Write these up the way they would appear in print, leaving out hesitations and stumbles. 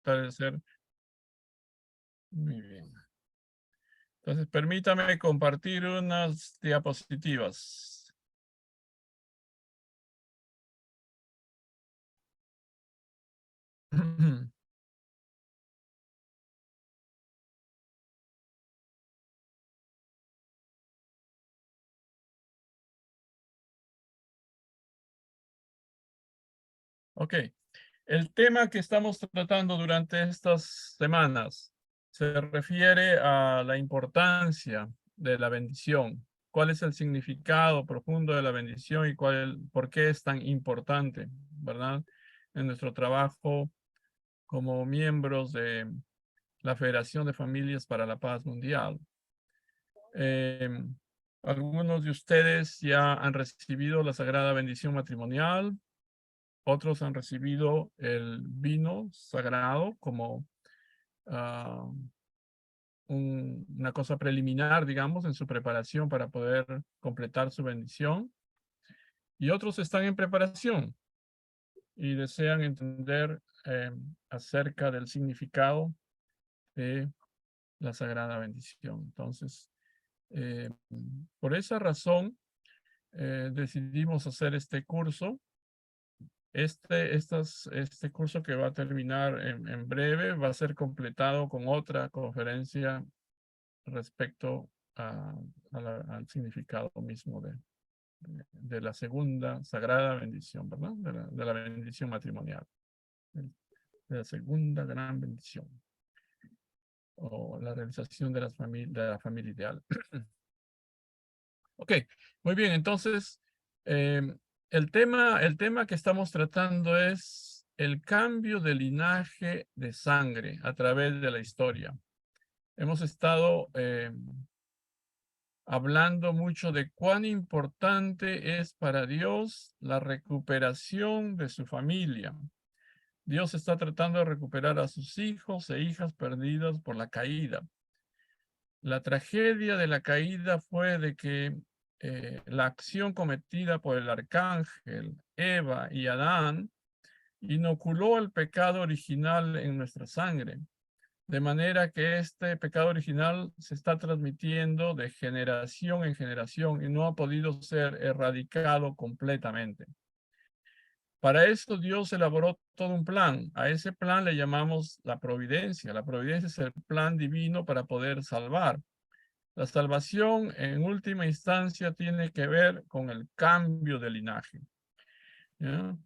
fortalecer. Muy bien. Entonces, permítame compartir unas diapositivas. Ok, el tema que estamos tratando durante estas semanas se refiere a la importancia de la bendición. ¿Cuál es el significado profundo de la bendición y por qué es tan importante, verdad? En nuestro trabajo como miembros de la Federación de Familias para la Paz Mundial. Eh, Algunos de ustedes ya han recibido la Sagrada Bendición Matrimonial. Otros han recibido el vino sagrado como ah, una cosa preliminar, digamos, en su preparación para poder completar su bendición. Y otros están en preparación y desean entender acerca del significado de la sagrada bendición. Entonces, eh, por esa razón, decidimos hacer este curso. Este curso que va a terminar en breve va a ser completado con otra conferencia respecto al significado mismo de la segunda sagrada bendición, ¿verdad? De la bendición matrimonial, de la segunda gran bendición o la realización de la familia ideal. Ok, muy bien, entonces el tema que estamos tratando es el cambio de linaje de sangre a través de la historia. Hemos estado hablando mucho de cuán importante es para Dios la recuperación de su familia. Dios está tratando de recuperar a sus hijos e hijas perdidas por la caída. La tragedia de la caída fue de que la acción cometida por el arcángel, Eva y Adán inoculó el pecado original en nuestra sangre, de manera que este pecado original se está transmitiendo de generación en generación y no ha podido ser erradicado completamente. Para eso Dios elaboró todo un plan. A ese plan le llamamos la providencia. La providencia es el plan divino para poder salvar. La salvación en última instancia tiene que ver con el cambio de linaje, ¿ya?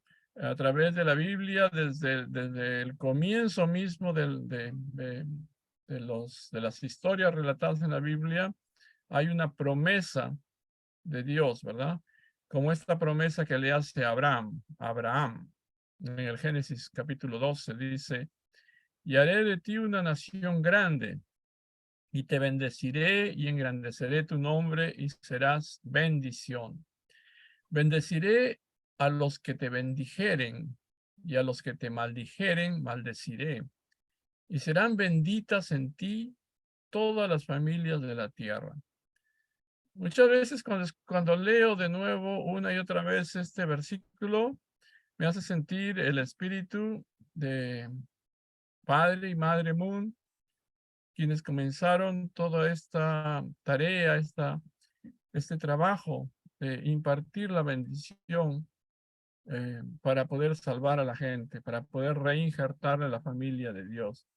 A través de la Biblia, desde el comienzo mismo de las historias relatadas en la Biblia, hay una promesa de Dios, ¿verdad? Como esta promesa que le hace a Abraham. En el Génesis capítulo 12 dice, y haré de ti una nación grande y te bendeciré y engrandeceré tu nombre y serás bendición. Bendeciré a los que te bendijeren y a los que te maldijeren, maldeciré. Y serán benditas en ti todas las familias de la tierra. Muchas veces cuando leo de nuevo una y otra vez este versículo, me hace sentir el espíritu de Padre y Madre Moon, quienes comenzaron toda esta tarea, este trabajo de impartir la bendición para poder salvar a la gente, para poder reinjertar a la familia de Dios.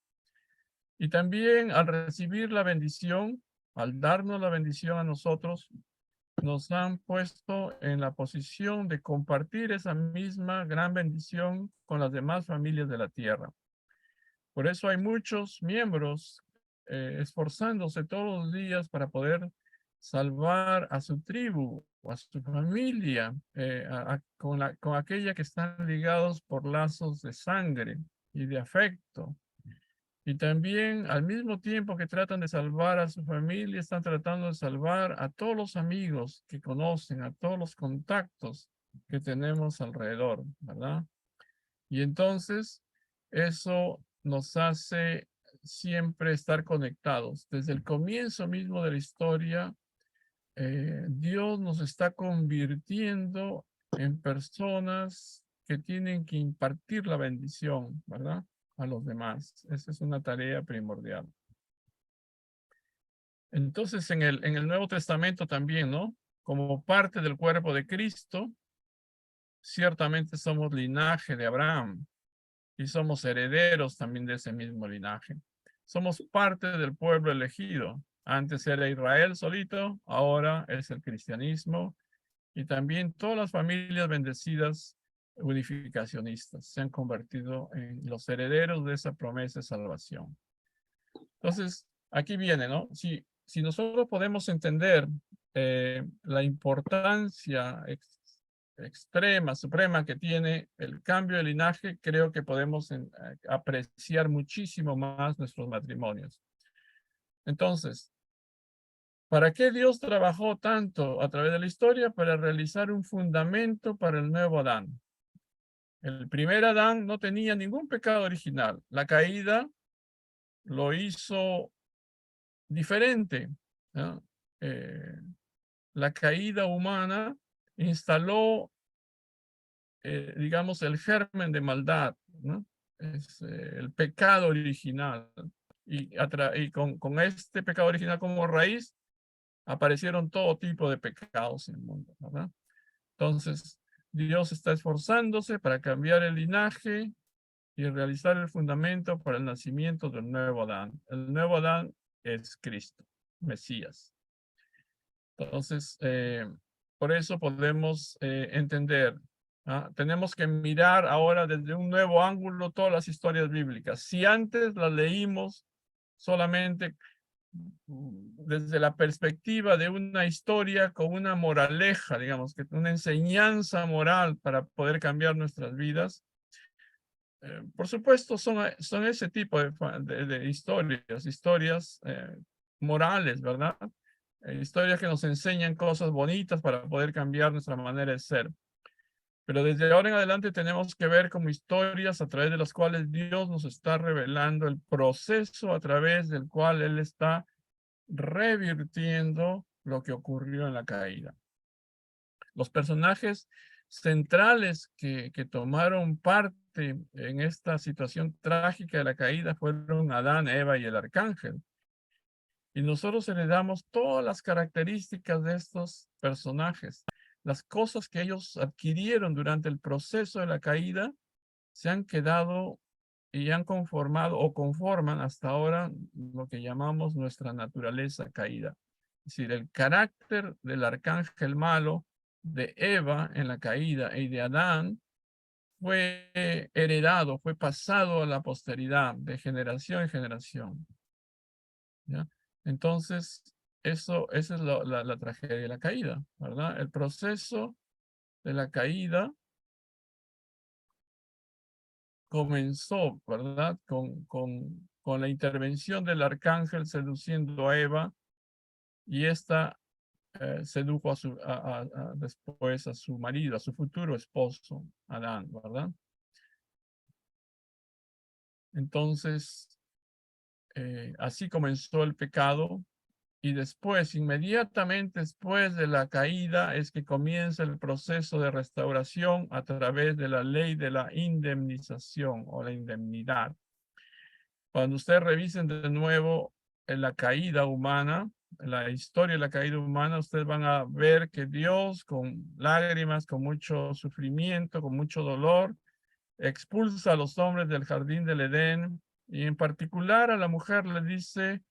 Y también al recibir la bendición, al darnos la bendición a nosotros, nos han puesto en la posición de compartir esa misma gran bendición con las demás familias de la tierra. Por eso hay muchos miembros esforzándose todos los días para poder salvar a su tribu o a su familia, con aquella que están ligados por lazos de sangre y de afecto. Y también al mismo tiempo que tratan de salvar a su familia, están tratando de salvar a todos los amigos que conocen, a todos los contactos que tenemos alrededor, ¿verdad? Y entonces eso nos hace siempre estar conectados. Desde el comienzo mismo de la historia, Dios nos está convirtiendo en personas que tienen que impartir la bendición, ¿verdad? a los demás. Esa es una tarea primordial. Entonces, en el Nuevo Testamento también, ¿no? Como parte del cuerpo de Cristo, ciertamente somos linaje de Abraham y somos herederos también de ese mismo linaje. Somos parte del pueblo elegido. Antes era Israel solito, ahora es el cristianismo y también todas las familias bendecidas unificacionistas se han convertido en los herederos de esa promesa de salvación. Entonces, aquí viene, ¿no? Si nosotros podemos entender la importancia extrema, suprema que tiene el cambio de linaje, creo que podemos apreciar muchísimo más nuestros matrimonios. Entonces, ¿para qué Dios trabajó tanto a través de la historia? Para realizar un fundamento para el nuevo Adán. El primer Adán no tenía ningún pecado original. La caída lo hizo diferente, ¿no? La caída humana instaló, digamos, el germen de maldad, ¿no? Es el pecado original. Y con este pecado original como raíz, aparecieron todo tipo de pecados en el mundo, ¿verdad? Entonces, Dios está esforzándose para cambiar el linaje y realizar el fundamento para el nacimiento del nuevo Adán. El nuevo Adán es Cristo, Mesías. Entonces, por eso podemos entender, ¿ah? Tenemos que mirar ahora desde un nuevo ángulo todas las historias bíblicas. Si antes las leímos solamente desde la perspectiva de una historia con una moraleja, digamos, que una enseñanza moral para poder cambiar nuestras vidas, por supuesto son ese tipo de historias morales, ¿verdad? Historias que nos enseñan cosas bonitas para poder cambiar nuestra manera de ser. Pero desde ahora en adelante tenemos que ver como historias a través de las cuales Dios nos está revelando el proceso a través del cual Él está revirtiendo lo que ocurrió en la caída. Los personajes centrales que tomaron parte en esta situación trágica de la caída fueron Adán, Eva y el arcángel. Y nosotros heredamos todas las características de estos personajes. Las cosas que ellos adquirieron durante el proceso de la caída se han quedado y han conformado o conforman hasta ahora lo que llamamos nuestra naturaleza caída. Es decir, el carácter del arcángel malo, de Eva en la caída y de Adán fue heredado, fue pasado a la posteridad de generación en generación. ¿Ya? Entonces, esa es la tragedia de la caída, ¿verdad? El proceso de la caída comenzó, ¿verdad? Con la intervención del arcángel seduciendo a Eva y esta sedujo después a su marido, a su futuro esposo, Adán, ¿verdad? Entonces, así comenzó el pecado y después, inmediatamente después de la caída, es que comienza el proceso de restauración a través de la ley de la indemnización o la indemnidad. Cuando ustedes revisen de nuevo en la caída humana, en la historia de la caída humana, ustedes van a ver que Dios, con lágrimas, con mucho sufrimiento, con mucho dolor, expulsa a los hombres del jardín del Edén y en particular a la mujer le dice,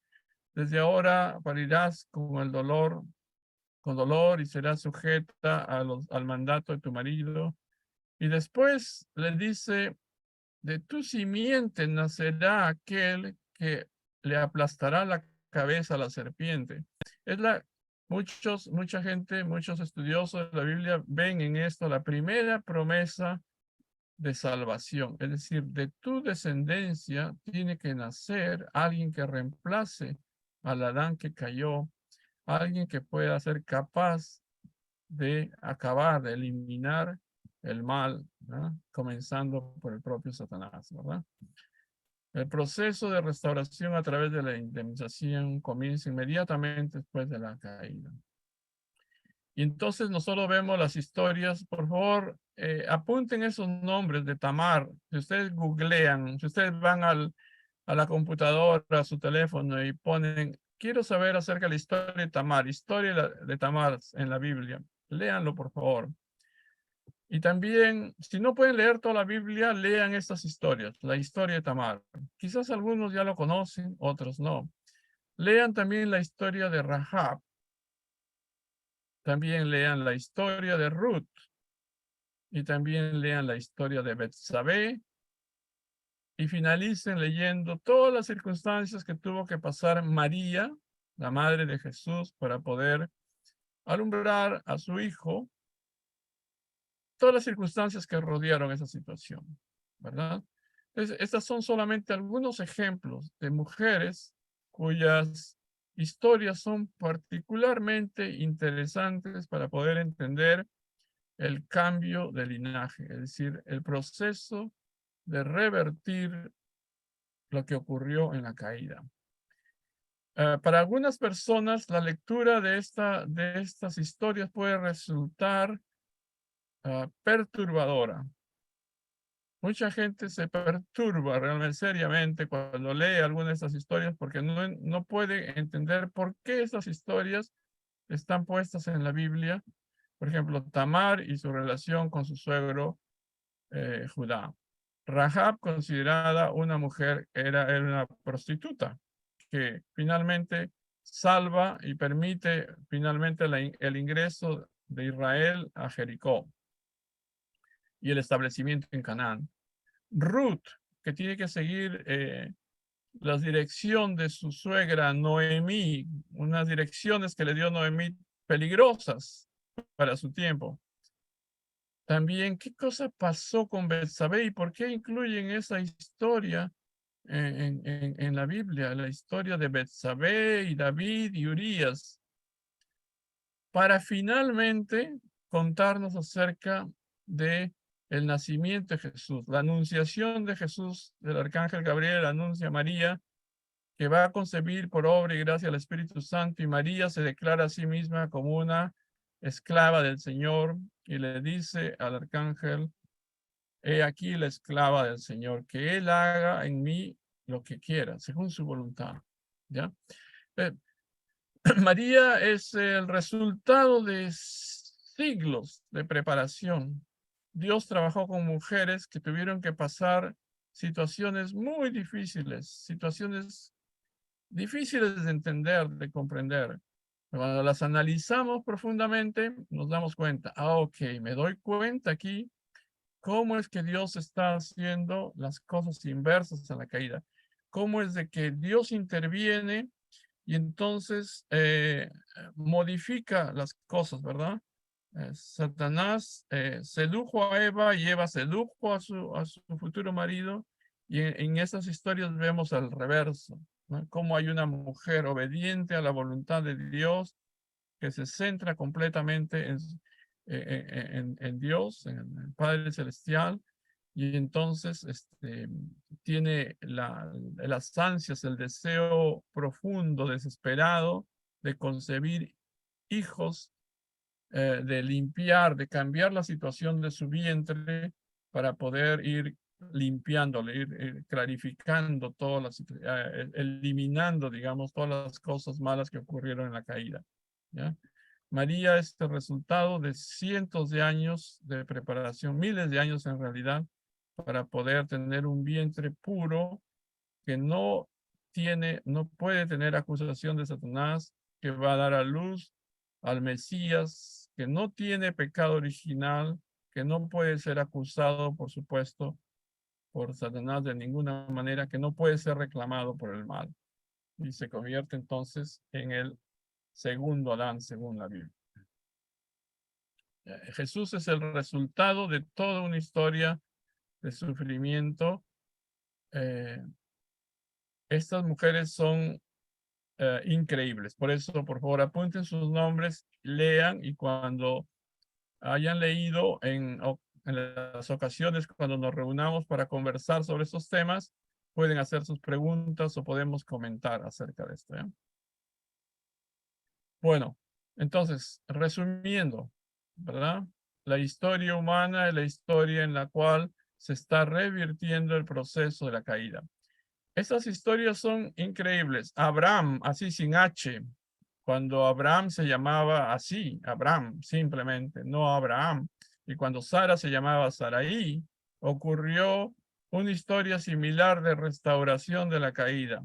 desde ahora parirás con dolor y serás sujeta al mandato de tu marido. Y después le dice, de tu simiente nacerá aquel que le aplastará la cabeza a la serpiente. Es mucha gente, muchos estudiosos de la Biblia ven en esto la primera promesa de salvación. Es decir, de tu descendencia tiene que nacer alguien que reemplace al Adán que cayó, alguien que pueda ser capaz de acabar, de eliminar el mal, ¿no? Comenzando por el propio Satanás, ¿verdad? El proceso de restauración a través de la indemnización comienza inmediatamente después de la caída. Y entonces nosotros vemos las historias. Por favor, apunten esos nombres de Tamar. Si ustedes googlean, si ustedes van a la computadora, a su teléfono y ponen, quiero saber acerca de la historia de Tamar, de Tamar en la Biblia. Léanlo, por favor. Y también, si no pueden leer toda la Biblia, lean estas historias, la historia de Tamar. Quizás algunos ya lo conocen, otros no. Lean también la historia de Rahab. También lean la historia de Ruth. Y también lean la historia de Betsabé. Y finalicen leyendo todas las circunstancias que tuvo que pasar María, la madre de Jesús, para poder alumbrar a su hijo, todas las circunstancias que rodearon esa situación, ¿verdad? Entonces, estas son solamente algunos ejemplos de mujeres cuyas historias son particularmente interesantes para poder entender el cambio de linaje, es decir, el proceso de revertir lo que ocurrió en la caída. Para algunas personas, la lectura de estas historias puede resultar perturbadora. Mucha gente se perturba realmente seriamente cuando lee alguna de estas historias porque no puede entender por qué estas historias están puestas en la Biblia. Por ejemplo, Tamar y su relación con su suegro Judá. Rahab, considerada una mujer, era una prostituta que finalmente salva y permite finalmente el ingreso de Israel a Jericó y el establecimiento en Canaán. Ruth, que tiene que seguir la dirección de su suegra Noemí, unas direcciones que le dio Noemí peligrosas para su tiempo. También, ¿qué cosa pasó con Betsabé y por qué incluyen esa historia en la Biblia? La historia de Betsabé y David y Urías, para finalmente contarnos acerca de el nacimiento de Jesús, la anunciación de Jesús, del arcángel Gabriel anuncia a María que va a concebir por obra y gracia del Espíritu Santo, y María se declara a sí misma como una esclava del Señor y le dice al arcángel: he aquí la esclava del Señor, que Él haga en mí lo que quiera, según su voluntad. ¿Ya? Eh, María es el resultado de siglos de preparación. Dios trabajó con mujeres que tuvieron que pasar situaciones muy difíciles, situaciones difíciles de entender, de comprender. Cuando las analizamos profundamente, nos damos cuenta, ok, me doy cuenta aquí cómo es que Dios está haciendo las cosas inversas a la caída. Cómo es de que Dios interviene y entonces modifica las cosas, ¿verdad? Satanás sedujo a Eva y Eva sedujo a su futuro marido, y en estas historias vemos al reverso, ¿no? Cómo hay una mujer obediente a la voluntad de Dios que se centra completamente en Dios, en el Padre Celestial, y entonces tiene las ansias, el deseo profundo, desesperado de concebir hijos, de limpiar, de cambiar la situación de su vientre para poder ir limpiándole, ir clarificando todas las, eliminando, digamos, todas las cosas malas que ocurrieron en la caída. ¿Ya? María es el resultado de cientos de años de preparación, miles de años en realidad, para poder tener un vientre puro que no puede tener acusación de Satanás, que va a dar a luz al Mesías, que no tiene pecado original, que no puede ser acusado, por supuesto, por Satanás de ninguna manera, que no puede ser reclamado por el mal. Y se convierte entonces en el segundo Adán, según la Biblia. Jesús es el resultado de toda una historia de sufrimiento. Estas mujeres son increíbles. Por eso, por favor, apunten sus nombres, lean, y cuando hayan leído en las ocasiones cuando nos reunamos para conversar sobre estos temas, pueden hacer sus preguntas o podemos comentar acerca de esto. ¿Ya? Bueno, Entonces, resumiendo, ¿verdad? La historia humana es la historia en la cual se está revirtiendo el proceso de la caída. Estas historias son increíbles. Abraham, así sin H, cuando Abraham se llamaba así, Abraham, simplemente, no Abraham. Y cuando Sara se llamaba Saraí, ocurrió una historia similar de restauración de la caída.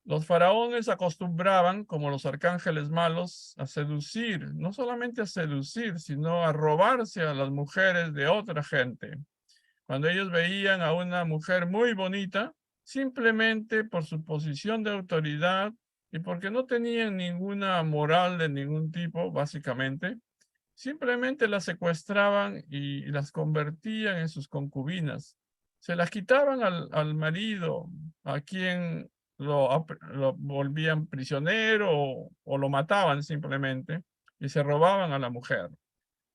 Los faraones acostumbraban, como los arcángeles malos, a seducir, no solamente a seducir, sino a robarse a las mujeres de otra gente. Cuando ellos veían a una mujer muy bonita, simplemente por su posición de autoridad y porque no tenían ninguna moral de ningún tipo, básicamente, simplemente las secuestraban y las convertían en sus concubinas. Se las quitaban al marido, a quien lo volvían prisionero o lo mataban simplemente y se robaban a la mujer,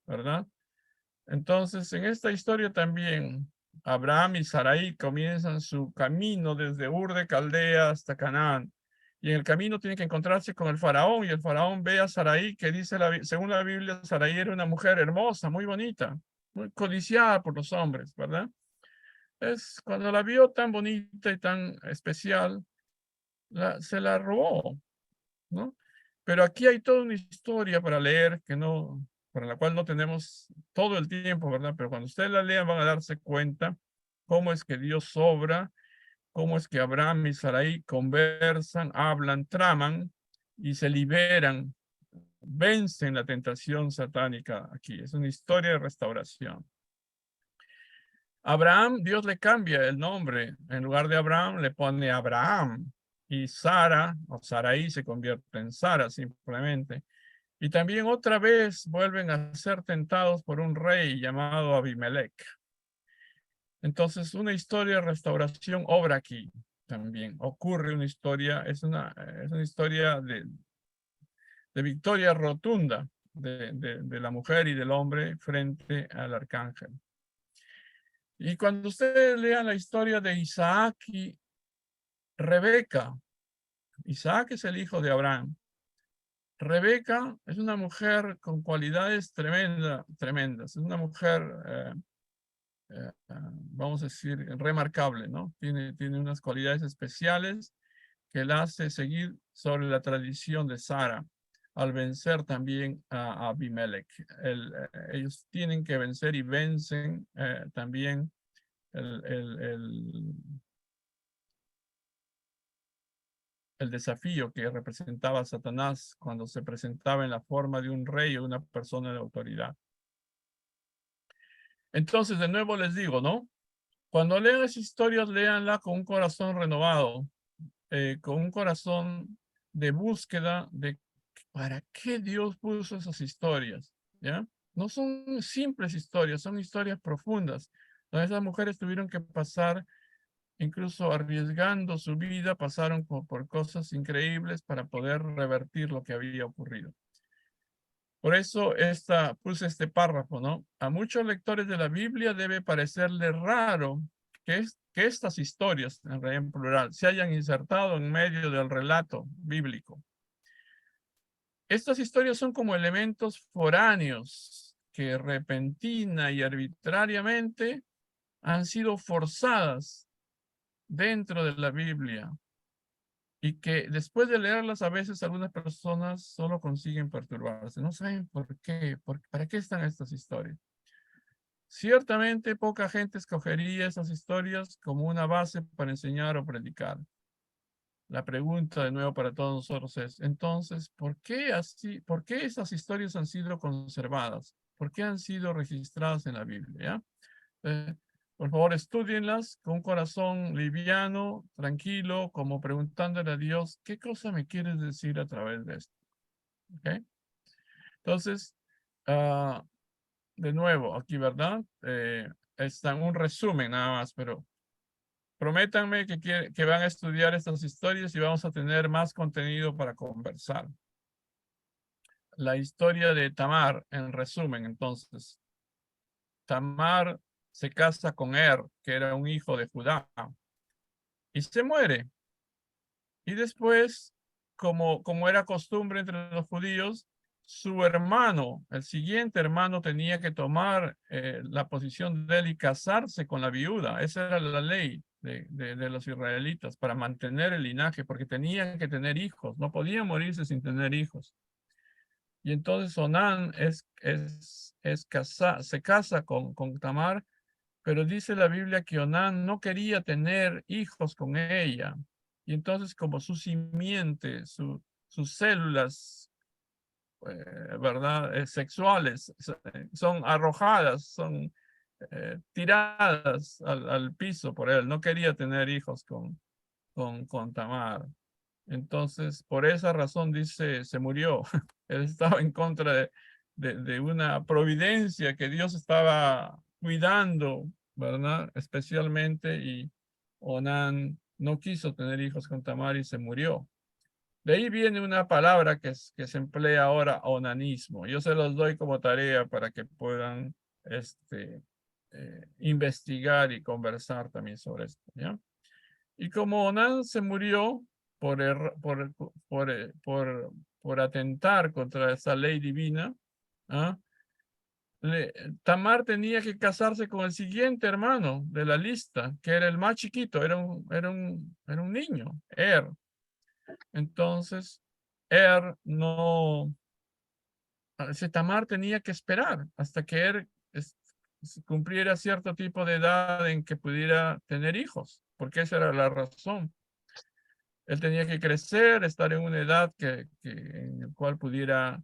¿verdad? Entonces, en esta historia también, Abraham y Sarai comienzan su camino desde Ur de Caldea hasta Canaán. Y en el camino tienen que encontrarse con el faraón y el faraón ve a Sarai, que dice, según la Biblia, Sarai era una mujer hermosa, muy bonita, muy codiciada por los hombres, ¿verdad? Es cuando la vio tan bonita y tan especial, se la robó, ¿no? Pero aquí hay toda una historia para leer que no, para la cual no tenemos todo el tiempo, ¿verdad? Pero cuando ustedes la lean van a darse cuenta cómo es que Dios obra, cómo es que Abraham y Sarai conversan, hablan, traman y se liberan, vencen la tentación satánica aquí. Es una historia de restauración. Abraham, Dios le cambia el nombre. En lugar de Abraham le pone Abraham. Y Sara o Sarai se convierte en Sara simplemente. Y también otra vez vuelven a ser tentados por un rey llamado Abimelech. Entonces, una historia de restauración obra aquí también. Ocurre una historia, es una historia de victoria rotunda de la mujer y del hombre frente al arcángel. Y cuando ustedes lean la historia de Isaac y Rebeca, Isaac es el hijo de Abraham. Rebeca es una mujer con cualidades tremendas. Es una mujer, vamos a decir, remarcable, ¿no? Tiene unas cualidades especiales que la hace seguir sobre la tradición de Sara al vencer también a Abimelech. Ellos tienen que vencer y vencen también el, el, el, el desafío que representaba Satanás cuando se presentaba en la forma de un rey o una persona de autoridad. Entonces, de nuevo les digo, ¿no? Cuando lean esas historias, léanla con un corazón renovado, con un corazón de búsqueda de para qué Dios puso esas historias, ¿ya? No son simples historias, son historias profundas, donde esas mujeres tuvieron que pasar, incluso arriesgando su vida, pasaron por cosas increíbles para poder revertir lo que había ocurrido. Por eso puse este párrafo, ¿no? A muchos lectores de la Biblia debe parecerle raro que estas historias, en plural, se hayan insertado en medio del relato bíblico. Estas historias son como elementos foráneos que repentina y arbitrariamente han sido forzadas dentro de la Biblia y que después de leerlas a veces algunas personas solo consiguen perturbarse. No saben por qué, para qué están estas historias. Ciertamente poca gente escogería esas historias como una base para enseñar o predicar. La pregunta de nuevo para todos nosotros es, entonces, ¿por qué así, por qué esas historias han sido conservadas? ¿Por qué han sido registradas en la Biblia? Eh, por favor, estudienlas con un corazón liviano, tranquilo, como preguntándole a Dios, ¿qué cosa me quieres decir a través de esto? ¿Okay? Entonces, uh, de nuevo, aquí, ¿verdad? Está en un resumen nada más, pero prométanme que van a estudiar estas historias y vamos a tener más contenido para conversar. La historia de Tamar, en resumen, entonces. Tamar se casa con que era un hijo de Judá, y se muere. Y después, como era costumbre entre los judíos, su hermano, el siguiente hermano tenía que tomar la posición de él y casarse con la viuda. Esa era la ley de los israelitas para mantener el linaje, porque tenían que tener hijos, no podían morirse sin tener hijos. Y entonces Onán se casa con Tamar, pero dice la Biblia que Onán no quería tener hijos con ella. Y entonces como su simiente, sus células, ¿verdad? Sexuales son arrojadas, son tiradas al piso por él. No quería tener hijos con Tamar. Entonces, por esa razón dice, se murió. Él estaba en contra de una providencia que Dios estaba cuidando, ¿verdad? Especialmente, y Onán no quiso tener hijos con Tamar y se murió. De ahí viene una palabra que se emplea ahora, onanismo. Yo se los doy como tarea para que puedan investigar y conversar también sobre esto, ¿ya? Y como Onán se murió por, por atentar contra esa ley divina, ¿ah? Tamar tenía que casarse con el siguiente hermano de la lista, que era el más chiquito, era un niño, Entonces, no, Tamar tenía que esperar hasta que cumpliera cierto tipo de edad en que pudiera tener hijos, porque esa era la razón. Él tenía que crecer, estar en una edad en la cual pudiera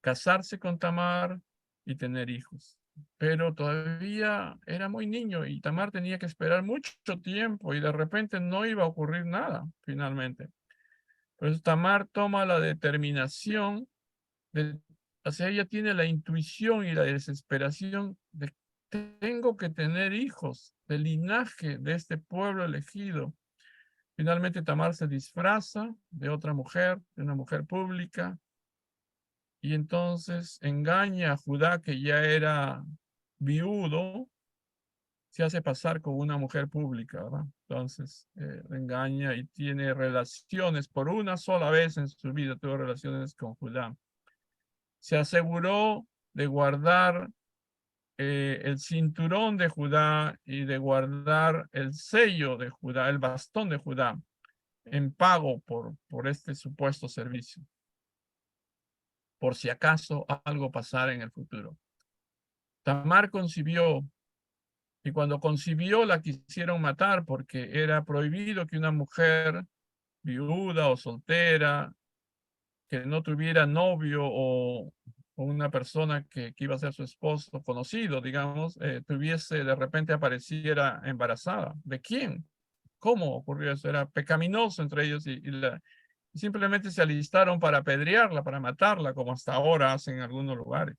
casarse con Tamar y tener hijos. Pero todavía era muy niño y Tamar tenía que esperar mucho tiempo y de repente no iba a ocurrir nada finalmente. Pues Tamar toma la determinación o sea, ella tiene la intuición y la desesperación de tengo que tener hijos del linaje de este pueblo elegido. Finalmente Tamar se disfraza de otra mujer, de una mujer pública, y entonces engaña a Judá, que ya era viudo, se hace pasar como una mujer pública, ¿verdad? Entonces engaña y tiene relaciones por una sola vez en su vida, tuvo relaciones con Judá. Se aseguró de guardar el cinturón de Judá y de guardar el sello de Judá, el bastón de Judá, en pago por este supuesto servicio, por si acaso algo pasara en el futuro. Tamar concibió, y cuando concibió la quisieron matar porque era prohibido que una mujer viuda o soltera, que no tuviera novio o una persona que iba a ser su esposo conocido, digamos, tuviese, de repente apareciera embarazada. ¿De quién? ¿Cómo ocurrió eso? Era pecaminoso entre ellos y simplemente se alistaron para apedrearla, para matarla, como hasta ahora hacen en algunos lugares.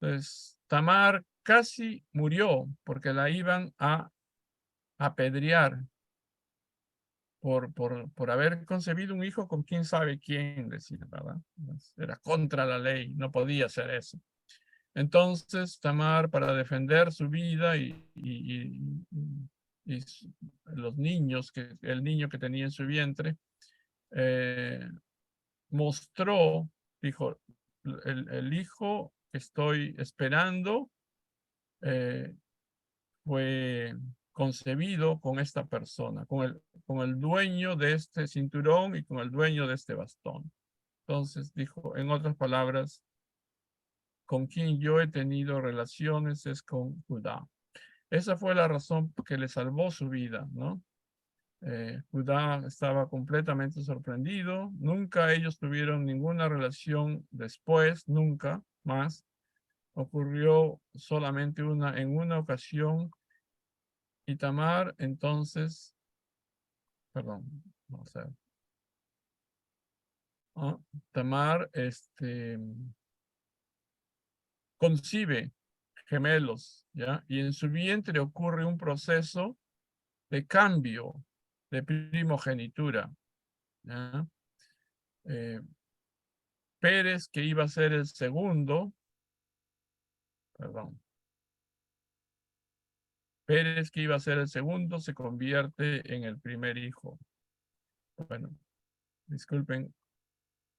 Entonces, Tamar casi murió porque la iban a apedrear por haber concebido un hijo con quién sabe quién, decía, ¿verdad? Era contra la ley, no podía hacer eso. Entonces, Tamar, para defender su vida y los niños, el niño que tenía en su vientre, mostró, dijo, el hijo que estoy esperando eh, fue concebido con esta persona, con el dueño de este cinturón y con el dueño de este bastón. Entonces dijo, en otras palabras, con quien yo he tenido relaciones es con Judá. Esa fue la razón que le salvó su vida, ¿no? Judá estaba completamente sorprendido. Nunca ellos tuvieron ninguna relación después, nunca más. Ocurrió solamente en una ocasión. Y Tamar, entonces, perdón, vamos a ver. Ah, Tamar, concibe gemelos, ¿ya? Y en su vientre ocurre un proceso de cambio de primogenitura, ¿ya? Eh, Pérez, que iba a ser el segundo, perdón, Pérez, que iba a ser el segundo, se convierte en el primer hijo. Bueno, disculpen,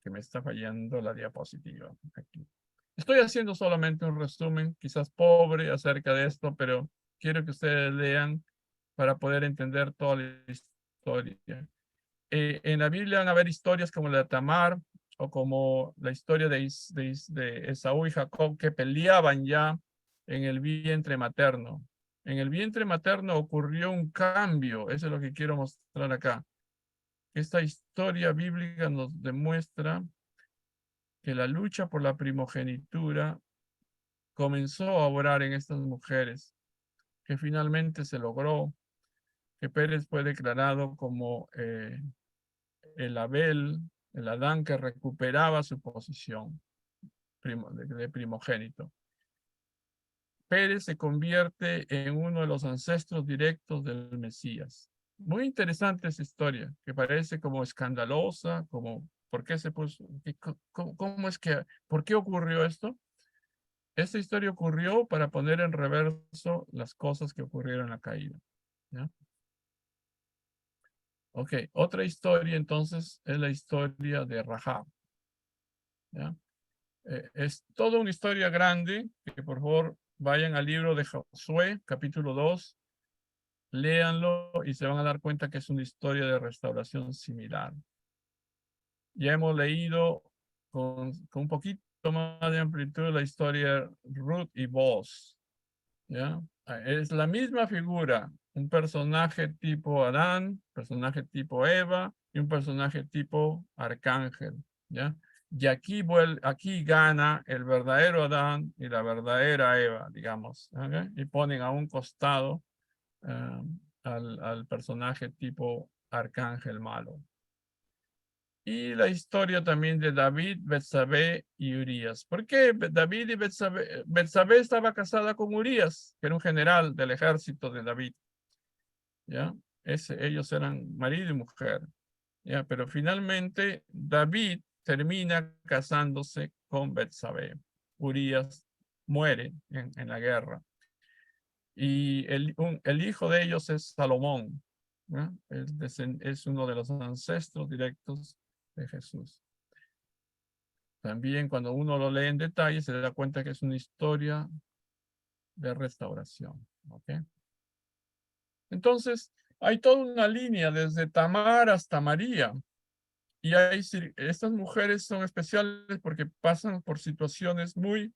que me está fallando la diapositiva aquí. Estoy haciendo solamente un resumen, quizás pobre, acerca de esto, pero quiero que ustedes lean para poder entender toda la historia. En la Biblia van a haber historias como la de Tamar o como la historia de Esaú y Jacob que peleaban ya en el vientre materno. En el vientre materno ocurrió un cambio, eso es lo que quiero mostrar acá. Esta historia bíblica nos demuestra que la lucha por la primogenitura comenzó a obrar en estas mujeres, que finalmente se logró, que Pérez fue declarado como el Abel, el Adán que recuperaba su posición de primogénito. Pérez se convierte en uno de los ancestros directos del Mesías. Muy interesante esa historia, que parece como escandalosa, como, ¿por qué se puso? ¿Cómo es que, por qué ocurrió esto? Esta historia ocurrió para poner en reverso las cosas que ocurrieron en la caída. ¿Ya? Ok, otra historia entonces es la historia de Rahab. ¿Ya? Es toda una historia grande, que por favor vayan al libro de Josué, capítulo 2, léanlo y se van a dar cuenta que es una historia de restauración similar. Ya hemos leído con un poquito más de amplitud la historia de Ruth y Boaz. ¿Ya? Es la misma figura, un personaje tipo Adán, personaje tipo Eva y un personaje tipo Arcángel. ¿Ya? Y aquí gana el verdadero Adán y la verdadera Eva, digamos. ¿Okay? Y ponen a un costado al personaje tipo Arcángel malo. Y la historia también de David, Betsabé y Urías. ¿Por qué David y Betsabé? Betsabé estaba casada con Urías, que era un general del ejército de David. ¿Ya? Ellos eran marido y mujer. ¿Ya? Pero finalmente David termina casándose con Betsabé. Urías muere en la guerra. Y el hijo de ellos es Salomón. ¿Ya? Es uno de los ancestros directos de Jesús. También cuando uno lo lee en detalle se da cuenta que es una historia de restauración. ¿Ok? Entonces, hay toda una línea desde Tamar hasta María. Y estas mujeres son especiales porque pasan por situaciones muy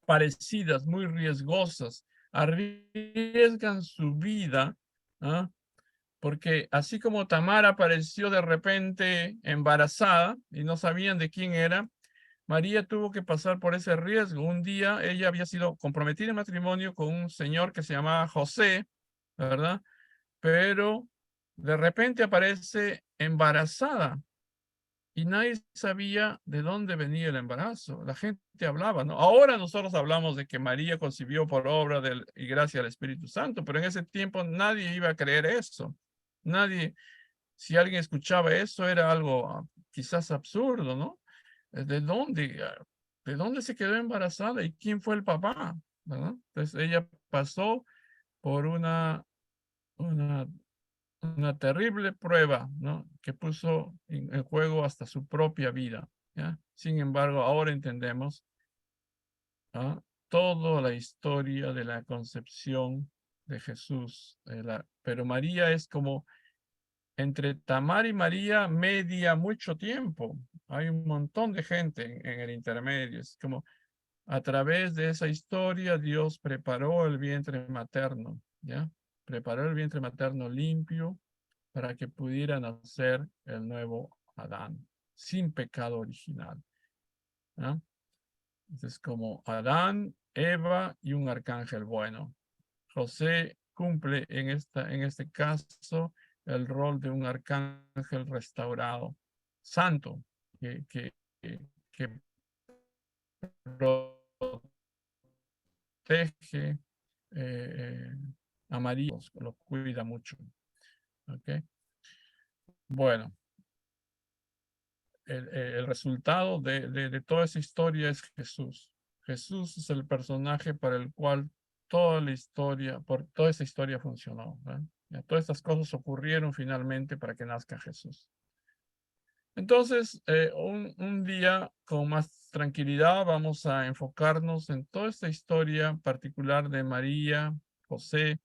parecidas, muy riesgosas. Arriesgan su vida, ¿ah? Porque así como Tamar apareció de repente embarazada y no sabían de quién era, María tuvo que pasar por ese riesgo. Un día ella había sido comprometida en matrimonio con un señor que se llamaba José, ¿verdad? Pero de repente aparece embarazada y nadie sabía de dónde venía el embarazo. La gente hablaba, ¿no? Ahora nosotros hablamos de que María concibió por obra y gracia del Espíritu Santo, pero en ese tiempo nadie iba a creer eso. Nadie, si alguien escuchaba eso, era algo quizás absurdo, ¿no? ¿De dónde? ¿De dónde se quedó embarazada y quién fue el papá? ¿Verdad? Entonces ella pasó por una, una terrible prueba, ¿no? Que puso en juego hasta su propia vida, ¿ya? Sin embargo, ahora entendemos toda la historia de la concepción de Jesús. Pero María es como entre Tamar y María media mucho tiempo. Hay un montón de gente en el intermedio. Es como a través de esa historia Dios preparó el vientre materno, ¿ya? Preparó el vientre materno limpio para que pudiera nacer el nuevo Adán, sin pecado original, ¿ya? Entonces, como Adán, Eva y un arcángel bueno. José cumple en este caso el rol de un arcángel restaurado, santo, que protege a María, lo cuida mucho. ¿Okay? Bueno, el resultado de toda esa historia es Jesús. Jesús es el personaje para el cual toda esa historia funcionó. ¿Verdad? Ya, todas estas cosas ocurrieron finalmente para que nazca Jesús. Entonces, un día con más tranquilidad vamos a enfocarnos en toda esta historia particular de María, José,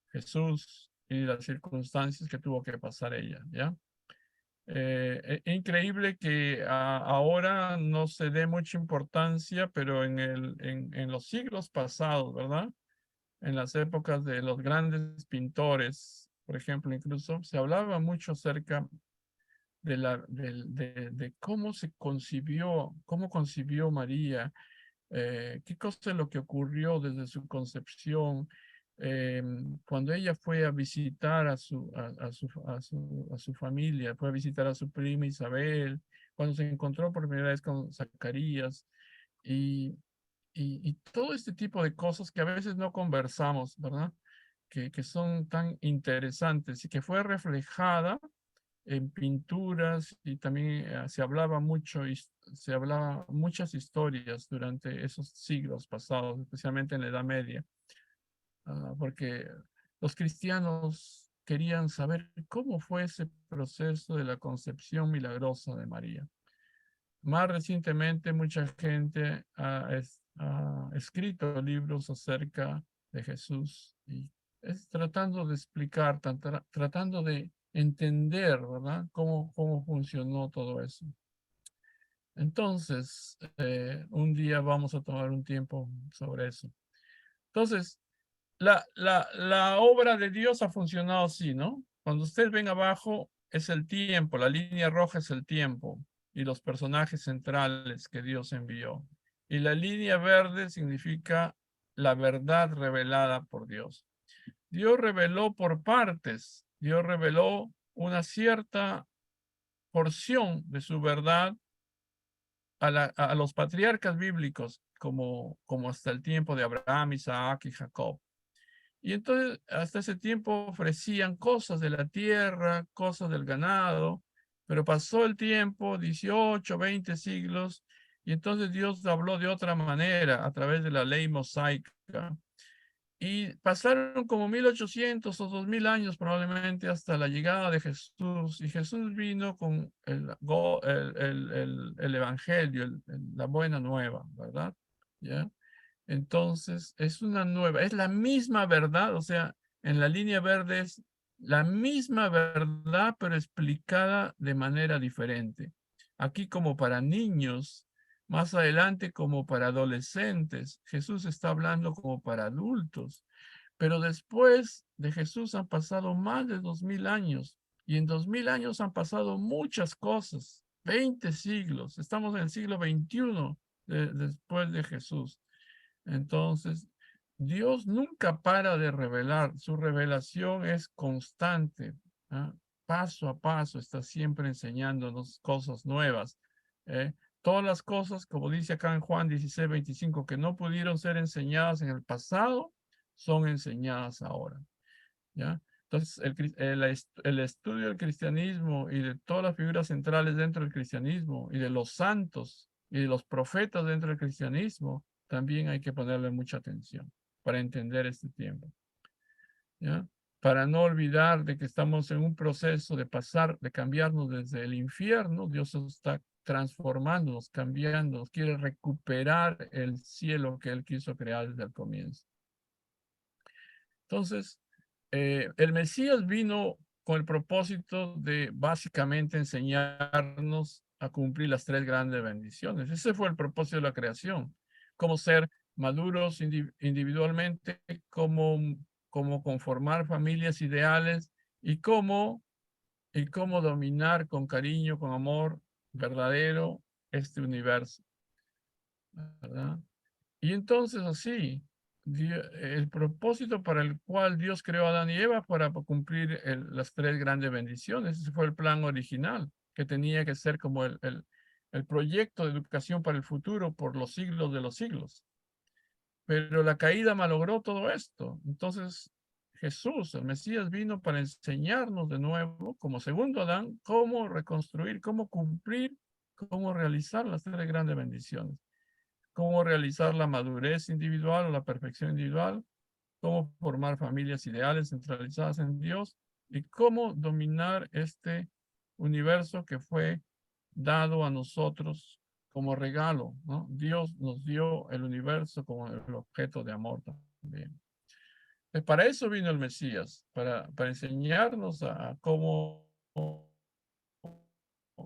Jesús y las circunstancias que tuvo que pasar ella, ¿ya? Increíble que ahora no se dé mucha importancia, pero en los siglos pasados, ¿verdad? En las épocas de los grandes pintores, por ejemplo, incluso se hablaba mucho acerca de cómo se concibió, cómo concibió María, qué cosa es lo que ocurrió desde su concepción, cuando ella fue a visitar a su familia, fue a visitar a su prima Isabel, cuando se encontró por primera vez con Zacarías, y, y todo este tipo de cosas que a veces no conversamos, ¿verdad? Que son tan interesantes y que fue reflejada en pinturas y también se hablaba mucho y se hablaba muchas historias durante esos siglos pasados, especialmente en la Edad Media, porque los cristianos querían saber cómo fue ese proceso de la concepción milagrosa de María. Más recientemente, mucha gente ha escrito libros acerca de Jesús y es tratando de explicar, tratando de entender, ¿verdad? Cómo funcionó todo eso. Entonces, un día vamos a tomar un tiempo sobre eso. Entonces, la obra de Dios ha funcionado así, ¿no? Cuando ustedes ven abajo, es el tiempo, la línea roja es el tiempo y los personajes centrales que Dios envió. Y la línea verde significa la verdad revelada por Dios. Dios reveló por partes, Dios reveló una cierta porción de su verdad a los patriarcas bíblicos, como hasta el tiempo de Abraham, Isaac y Jacob. Y entonces, hasta ese tiempo ofrecían cosas de la tierra, cosas del ganado, pero pasó el tiempo, 18, 20 siglos, y entonces Dios habló de otra manera a través de la ley mosaica. Y pasaron como 1800 o 2000 años probablemente hasta la llegada de Jesús. Y Jesús vino con el Evangelio, la buena nueva, ¿verdad? ¿Ya? Entonces, es una nueva, es la misma verdad, o sea, en la línea verde es la misma verdad, pero explicada de manera diferente. Aquí como para niños, más adelante como para adolescentes, Jesús está hablando como para adultos, pero después de Jesús han pasado más de 2000 años y en 2000 años han pasado muchas cosas, 20 siglos, estamos en el siglo XXI después de Jesús. Entonces, Dios nunca para de revelar, su revelación es constante, ¿ah? Paso a paso está siempre enseñándonos cosas nuevas. ¿Eh? Todas las cosas, como dice acá en Juan 16:25, que no pudieron ser enseñadas en el pasado, son enseñadas ahora. ¿Ya? Entonces, el estudio del cristianismo y de todas las figuras centrales dentro del cristianismo y de los santos y de los profetas dentro del cristianismo, también hay que ponerle mucha atención para entender este tiempo. ¿Ya? Para no olvidar de que estamos en un proceso de pasar, de cambiarnos desde el infierno, Dios está transformándonos, cambiándonos, quiere recuperar el cielo que Él quiso crear desde el comienzo. Entonces, el Mesías vino con el propósito de básicamente enseñarnos a cumplir las tres grandes bendiciones. Ese fue el propósito de la creación, cómo ser maduros individualmente, cómo conformar familias ideales y cómo dominar con cariño, con amor verdadero este universo, ¿verdad? Y entonces así, el propósito para el cual Dios creó a Adán y Eva para cumplir las tres grandes bendiciones. Ese fue el plan original, que tenía que ser como el proyecto de educación para el futuro por los siglos de los siglos. Pero la caída malogró todo esto. Entonces Jesús, el Mesías, vino para enseñarnos de nuevo, como segundo Adán, cómo reconstruir, cómo cumplir, cómo realizar las tres grandes bendiciones, cómo realizar la madurez individual o la perfección individual, cómo formar familias ideales centralizadas en Dios y cómo dominar este universo que fue dado a nosotros como regalo, ¿no? Dios nos dio el universo como el objeto de amor también. Para eso vino el Mesías, para enseñarnos a cómo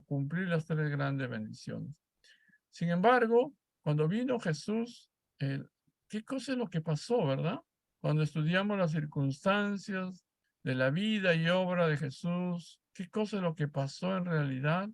cumplir las tres grandes bendiciones. Sin embargo, cuando vino Jesús, ¿qué cosa es lo que pasó, verdad? Cuando estudiamos las circunstancias de la vida y obra de Jesús, ¿qué cosa es lo que pasó en realidad?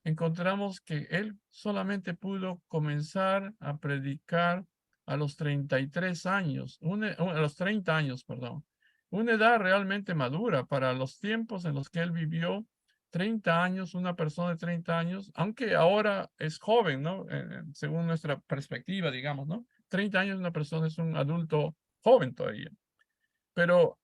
Encontramos que él solamente pudo comenzar a predicar a los 33 años, a los 30 años, perdón, una edad realmente madura para los tiempos en los que él vivió. 30 años, una persona de 30 años, aunque ahora es joven, ¿no? Según nuestra perspectiva, digamos, ¿no? 30 años una persona es un adulto joven todavía, pero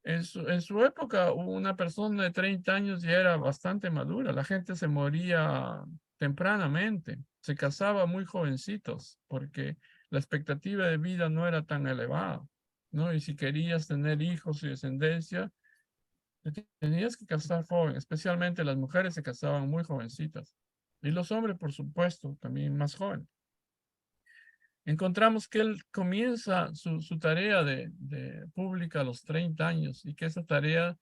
en su época, una persona de 30 años ya era bastante madura. La gente se moría tempranamente, se casaba muy jovencitos, porque la expectativa de vida no era tan elevada, ¿no? Y si querías tener hijos y descendencia, tenías que casar joven, especialmente las mujeres se casaban muy jovencitas. Y los hombres, por supuesto, también más jóvenes. Encontramos que él comienza su tarea de pública a los 30 años y que esa tarea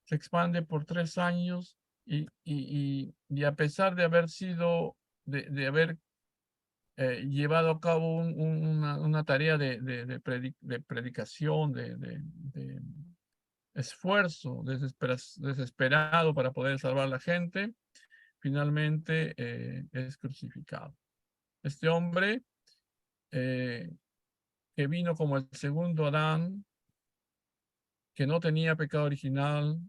se expande por 3 años y a pesar de haber sido, de haber llevado a cabo una tarea de predicación, de esfuerzo desesperado para poder salvar a la gente, finalmente es crucificado. Este hombre eh, que vino como el segundo Adán, que no tenía pecado original,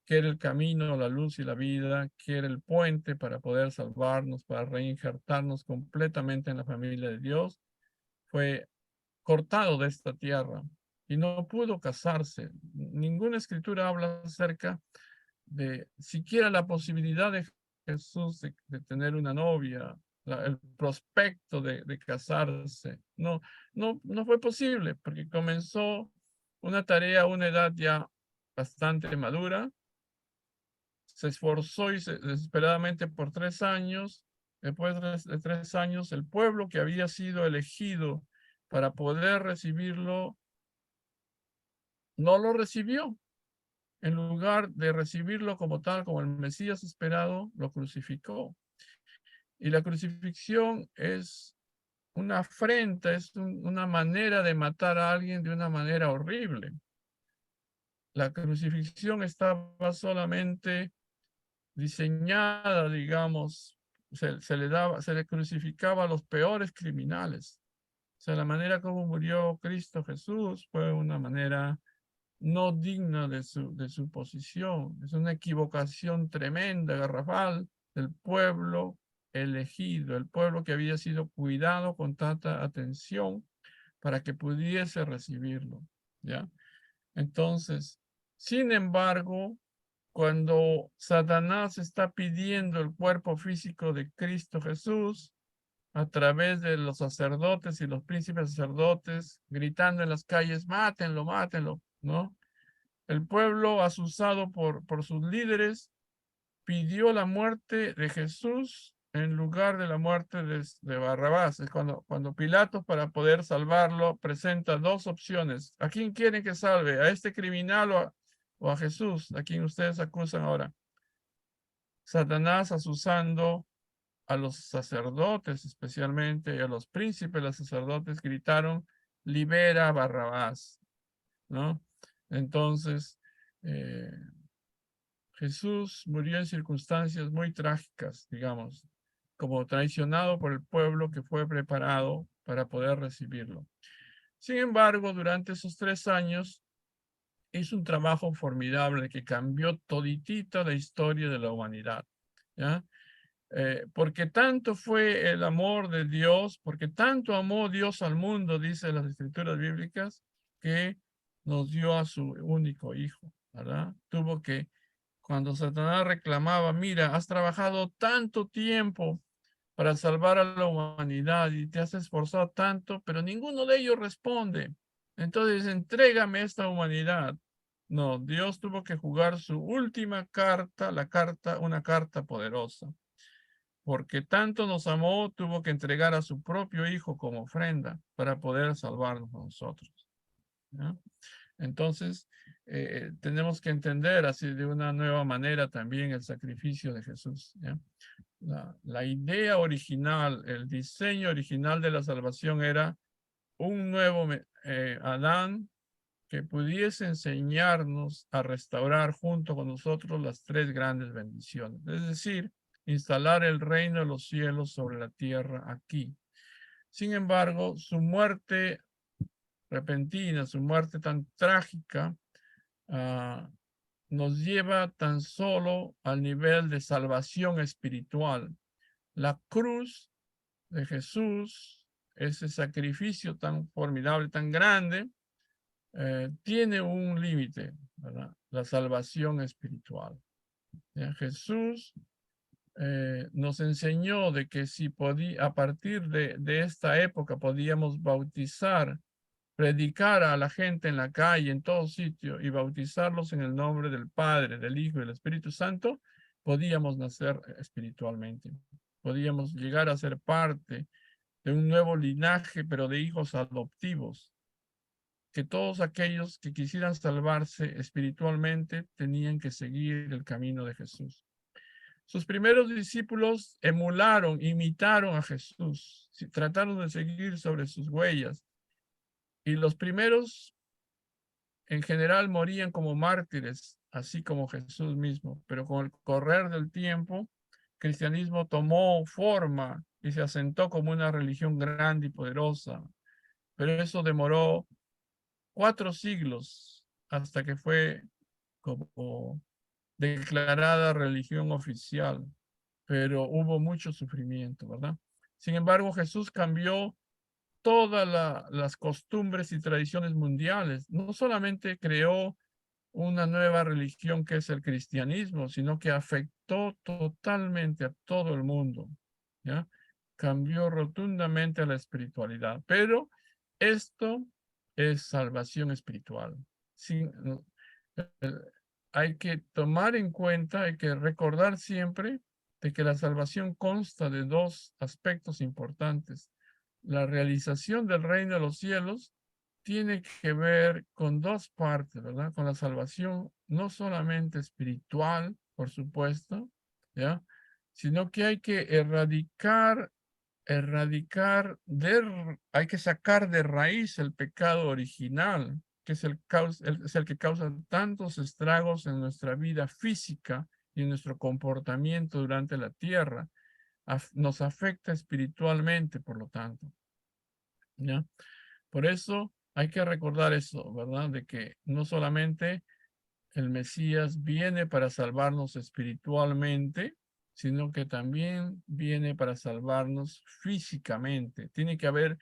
que era el camino, la luz y la vida, que era el puente para poder salvarnos, para reinjertarnos completamente en la familia de Dios, fue cortado de esta tierra y no pudo casarse. Ninguna escritura habla acerca de siquiera la posibilidad de Jesús de tener una novia, el prospecto de casarse. No, no fue posible porque comenzó una tarea a una edad ya bastante madura, se esforzó desesperadamente por 3 años. Después de 3 años, el pueblo que había sido elegido para poder recibirlo, no lo recibió. En lugar de recibirlo como tal, como el Mesías esperado, lo crucificó. Y la crucifixión es una afrenta, es una manera de matar a alguien de una manera horrible. La crucifixión estaba solamente diseñada, digamos, se le crucificaba a los peores criminales. O sea, la manera como murió Cristo Jesús fue una manera no digna de su posición. Es una equivocación tremenda, garrafal, del pueblo elegido, el pueblo que había sido cuidado con tanta atención para que pudiese recibirlo, ¿ya? Entonces, sin embargo, cuando Satanás está pidiendo el cuerpo físico de Cristo Jesús a través de los sacerdotes y los príncipes sacerdotes, gritando en las calles, mátenlo, mátenlo, ¿no? El pueblo, asusado por sus líderes, pidió la muerte de Jesús en lugar de la muerte de Barrabás. Es cuando Pilato, para poder salvarlo, presenta dos opciones. ¿A quién quieren que salve? ¿A este criminal o a Jesús, a quien ustedes acusan ahora? Satanás, asusando a los sacerdotes, especialmente y a los príncipes, los sacerdotes gritaron, libera a Barrabás, ¿no? Entonces, eh, Jesús murió en circunstancias muy trágicas, digamos, como traicionado por el pueblo que fue preparado para poder recibirlo. Sin embargo, durante esos 3 años hizo un trabajo formidable que cambió toditita la historia de la humanidad, ¿ya? Porque tanto fue el amor de Dios, porque tanto amó Dios al mundo, dice las escrituras bíblicas, que nos dio a su único hijo, ¿verdad? Tuvo que, cuando Satanás reclamaba, mira, has trabajado tanto tiempo para salvar a la humanidad y te has esforzado tanto, pero ninguno de ellos responde. Entonces, entrégame esta humanidad. No, Dios tuvo que jugar su última carta, una carta poderosa. porque tanto nos amó, tuvo que entregar a su propio Hijo como ofrenda para poder salvarnos a nosotros. ¿Ya? Entonces, tenemos que entender así de una nueva manera también el sacrificio de Jesús. ¿Ya? La idea original, el diseño original de la salvación era un nuevo Adán que pudiese enseñarnos a restaurar junto con nosotros las tres grandes bendiciones. Es decir, instalar el reino de los cielos sobre la tierra aquí. Sin embargo, su muerte repentina, su muerte tan trágica, nos lleva tan solo al nivel de salvación espiritual. La cruz de Jesús, ese sacrificio tan formidable, tan grande, tiene un límite, ¿verdad? La salvación espiritual. ¿Ya? Jesús nos enseñó de que si podía, a partir de esta época podíamos bautizar, predicar a la gente en la calle, en todo sitio, y bautizarlos en el nombre del Padre, del Hijo y del Espíritu Santo, podíamos nacer espiritualmente. Podíamos llegar a ser parte de un nuevo linaje, pero de hijos adoptivos, que todos aquellos que quisieran salvarse espiritualmente tenían que seguir el camino de Jesús. Sus primeros discípulos emularon, imitaron a Jesús, trataron de seguir sobre sus huellas. Y los primeros, en general, morían como mártires, así como Jesús mismo. Pero con el correr del tiempo, el cristianismo tomó forma y se asentó como una religión grande y poderosa. Pero eso demoró 4 siglos hasta que fue como declarada religión oficial, pero hubo mucho sufrimiento, ¿verdad? Sin embargo, Jesús cambió todas las costumbres y tradiciones mundiales. No solamente creó una nueva religión que es el cristianismo, sino que afectó totalmente a todo el mundo, ¿ya? Cambió rotundamente a la espiritualidad, pero esto es salvación espiritual. Sin, eh, hay que tomar en cuenta, hay que recordar siempre de que la salvación consta de dos aspectos importantes. La realización del reino de los cielos tiene que ver con dos partes, ¿verdad? Con la salvación no solamente espiritual, por supuesto, ¿ya? Sino que hay que hay que sacar de raíz el pecado original, que es es el que causa tantos estragos en nuestra vida física y en nuestro comportamiento durante la tierra. Nos afecta espiritualmente, por lo tanto, ¿ya? Por eso hay que recordar eso, ¿verdad? De que no solamente el Mesías viene para salvarnos espiritualmente, sino que también viene para salvarnos físicamente. Tiene que haber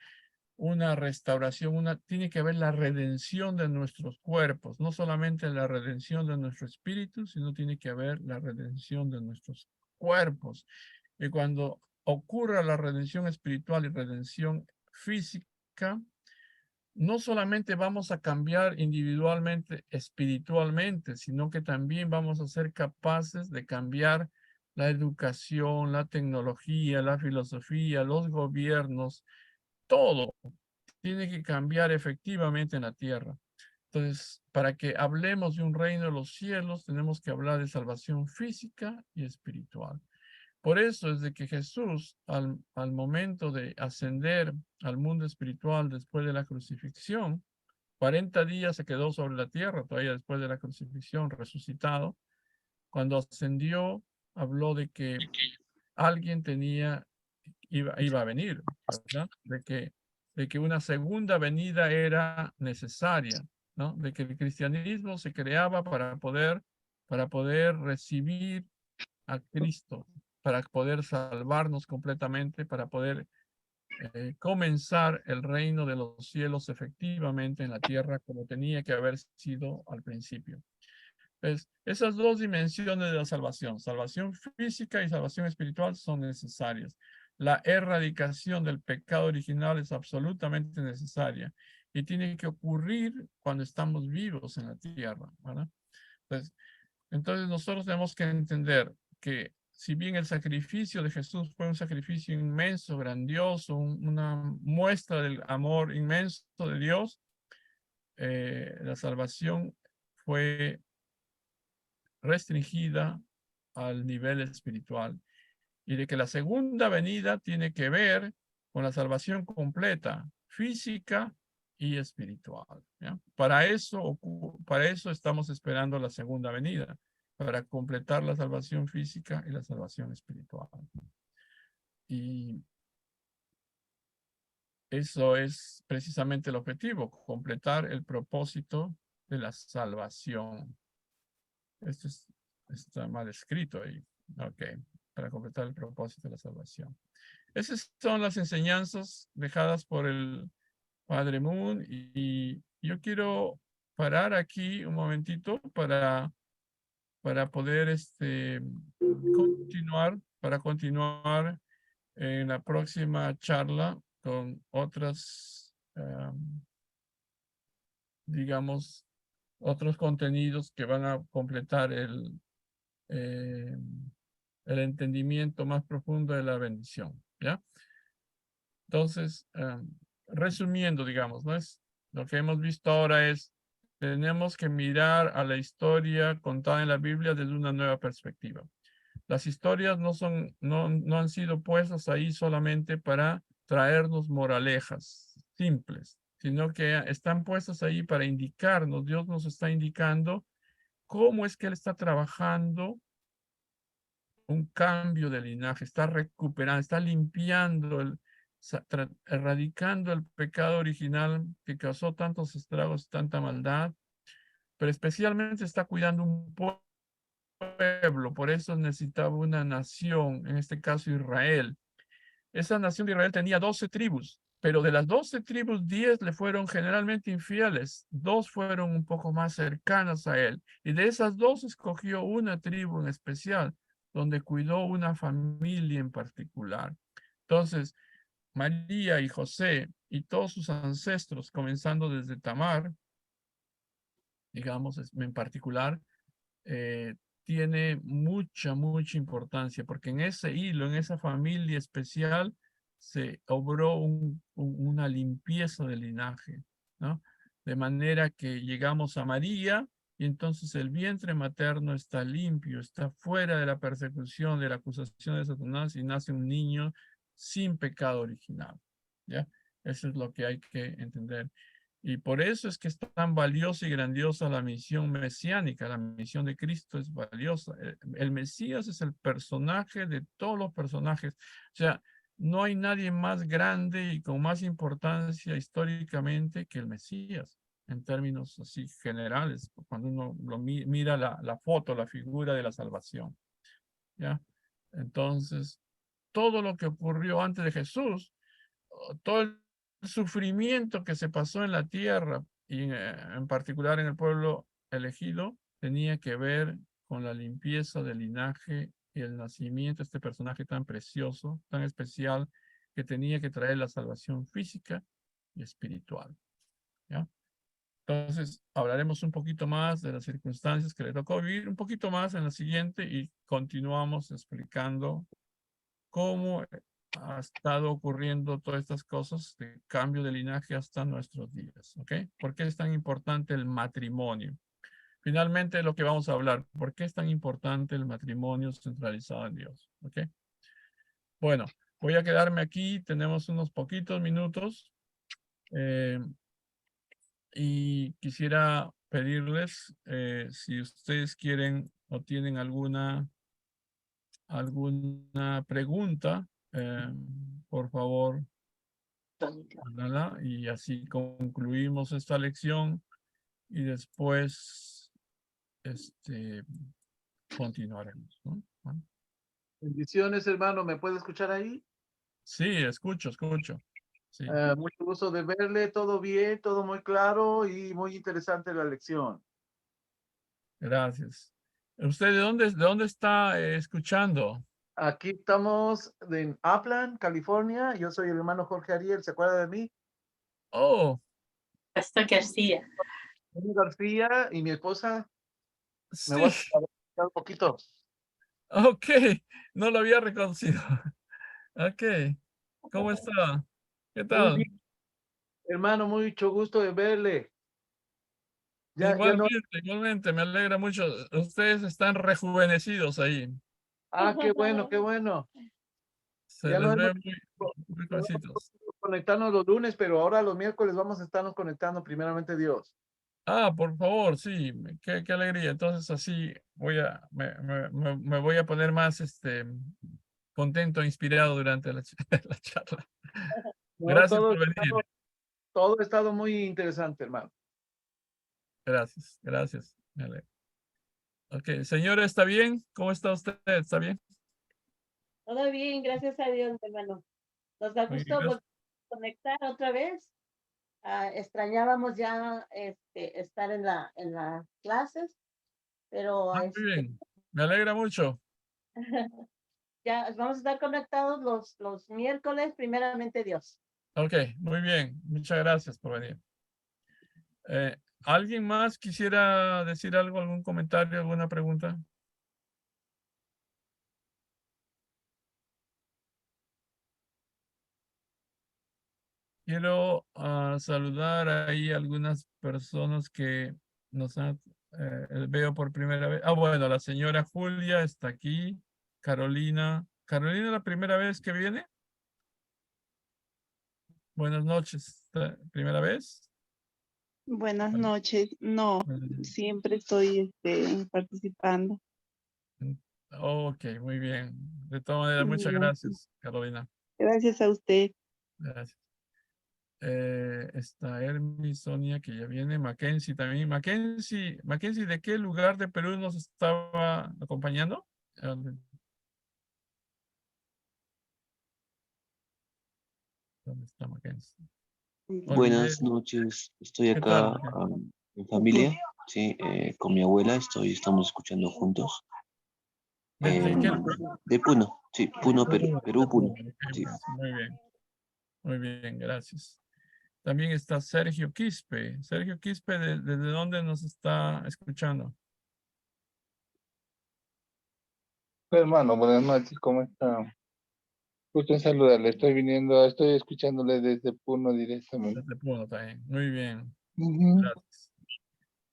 una restauración, tiene que haber la redención de nuestros cuerpos, no solamente la redención de nuestro espíritu, sino tiene que haber la redención de nuestros cuerpos. Y cuando ocurra la redención espiritual y redención física, no solamente vamos a cambiar individualmente, espiritualmente, sino que también vamos a ser capaces de cambiar la educación, la tecnología, la filosofía, los gobiernos, todo tiene que cambiar efectivamente en la tierra. Entonces, para que hablemos de un reino de los cielos, tenemos que hablar de salvación física y espiritual. Por eso es de que Jesús, al momento de ascender al mundo espiritual después de la crucifixión, 40 días se quedó sobre la tierra, todavía después de la crucifixión, resucitado. Cuando ascendió, habló de que alguien iba a venir, ¿verdad? De que una segunda venida era necesaria, ¿no? De que el cristianismo se creaba para poder recibir a Cristo, para poder salvarnos completamente, para poder comenzar el reino de los cielos efectivamente en la tierra como tenía que haber sido al principio. Pues, esas dos dimensiones de la salvación física y salvación espiritual, son necesarias. La erradicación del pecado original es absolutamente necesaria y tiene que ocurrir cuando estamos vivos en la tierra, ¿verdad? Entonces nosotros tenemos que entender que si bien el sacrificio de Jesús fue un sacrificio inmenso, grandioso, una muestra del amor inmenso de Dios, la salvación fue restringida al nivel espiritual y de que la segunda venida tiene que ver con la salvación completa, física y espiritual. ¿Ya? Para eso estamos esperando la segunda venida, para completar la salvación física y la salvación espiritual. Y eso es precisamente el objetivo, completar el propósito de la salvación. Esto está mal escrito ahí. Ok, para completar el propósito de la salvación. Esas son las enseñanzas dejadas por el Padre Moon y yo quiero parar aquí un momentito para poder continuar en la próxima charla con otras, digamos, otros contenidos que van a completar eh, el entendimiento más profundo de la bendición, ¿ya? Entonces, resumiendo, digamos, ¿no? Lo que hemos visto ahora es, tenemos que mirar a la historia contada en la Biblia desde una nueva perspectiva. Las historias no han sido puestas ahí solamente para traernos moralejas simples, sino que están puestas ahí para indicarnos, Dios nos está indicando cómo es que Él está trabajando un cambio de linaje, está recuperando, está limpiando, erradicando el pecado original que causó tantos estragos, tanta maldad, pero especialmente está cuidando un pueblo, por eso necesitaba una nación, en este caso Israel. Esa nación de Israel tenía 12 tribus, pero de las 12 tribus, 10 le fueron generalmente infieles, 2 fueron un poco más cercanas a él, y de esas 2 escogió una tribu en especial, donde cuidó una familia en particular. Entonces, María y José y todos sus ancestros, comenzando desde Tamar, digamos, en particular, eh, tiene mucha importancia, porque en ese hilo, en esa familia especial, se obró una limpieza del linaje, ¿no? De manera que llegamos a María y entonces el vientre materno está limpio, está fuera de la persecución, de la acusación de Satanás y nace un niño sin pecado original, ¿ya? Eso es lo que hay que entender. Y por eso es que es tan valiosa y grandiosa la misión mesiánica, la misión de Cristo es valiosa. El Mesías es el personaje de todos los personajes. O sea, no hay nadie más grande y con más importancia históricamente que el Mesías, en términos así generales, cuando uno mira la foto, la figura de la salvación. ¿Ya? Entonces, todo lo que ocurrió antes de Jesús, todo el sufrimiento que se pasó en la tierra y en particular en el pueblo elegido tenía que ver con la limpieza del linaje y el nacimiento de este personaje tan precioso, tan especial, que tenía que traer la salvación física y espiritual. ¿Ya? Entonces, hablaremos un poquito más de las circunstancias que le tocó vivir, un poquito más en la siguiente y continuamos explicando cómo ha estado ocurriendo todas estas cosas de cambio de linaje hasta nuestros días, ¿ok? ¿Por qué es tan importante el matrimonio? Finalmente, lo que vamos a hablar, ¿por qué es tan importante el matrimonio centralizado en Dios? ¿Ok? Bueno, voy a quedarme aquí, tenemos unos poquitos minutos eh, y quisiera pedirles si ustedes quieren o tienen alguna pregunta, por favor, háganla y así concluimos esta lección y después continuaremos, ¿no? Bueno, Bendiciones, hermano. ¿Me puede escuchar ahí? sí, escucho. Sí, Mucho gusto de verle. Todo bien, todo muy claro y muy interesante la lección. gracias. ¿Usted de dónde está escuchando? Aquí estamos en Upland, California. Yo soy el hermano Jorge Ariel. ¿Se acuerda de mí? Oh, Pastor García. Soy García y mi esposa. Me sí, voy a explicar un poquito. Ok, no lo había reconocido. Ok, ¿cómo está? ¿Qué Muy tal? bien, hermano, mucho gusto de verle. Ya no. Igualmente, me alegra mucho. Ustedes están rejuvenecidos ahí. Ah, qué bueno, qué bueno. Se Ya no les hemos ve muy jovencitos. podido conectarnos los lunes, pero ahora los miércoles vamos a estarnos conectando primeramente Dios. Ah, por favor, sí, qué alegría. Entonces así me voy a poner más contento, inspirado durante la, la charla. No, Gracias por venir. todo ha estado muy interesante, hermano. Gracias, gracias. Me alegra. Ok, señora, ¿está bien? ¿Cómo está usted? ¿Está bien? Todo bien, gracias a Dios, hermano. Nos da Muy bien, gusto gracias. conectar otra vez. Extrañábamos ya estar en las clases, pero Ah, muy bien. Me alegra mucho. ya vamos a estar conectados los miércoles, primeramente Dios. Ok, muy bien. Muchas gracias por venir. ¿Alguien más quisiera decir algo, algún comentario, alguna pregunta? Quiero saludar ahí a algunas personas que nos han, veo por primera vez. Ah, bueno, la señora Julia está aquí. Carolina. Carolina, ¿la primera vez que viene? Buenas noches. ¿Primera vez? Buenas noches. No, Bueno, siempre estoy participando. mm, ok, muy bien. De todas maneras, muchas Gracias. gracias, Carolina. Gracias a usted. Gracias. Está Hermi, Sonia, que ya viene. Mackenzie también. Mackenzie, ¿de qué lugar de Perú nos estaba acompañando? ¿Dónde dónde está Mackenzie? Olvidé. Buenas noches, estoy ¿Qué tal, acá Mackenzie? en familia, sí, con mi abuela, estamos escuchando juntos. ¿De qué em, lugar? de Puno, sí, Puno, Perú, De Perú, Puno, Puno. Ok, sí. Mackenzie, muy bien, gracias. También está Sergio Quispe. Sergio Quispe, ¿desde dónde nos está escuchando? Hermano, buenas noches, ¿cómo está? Gusto en saludarle, estoy escuchándole desde Puno directamente. Desde Puno también. Muy bien, Ujú. gracias.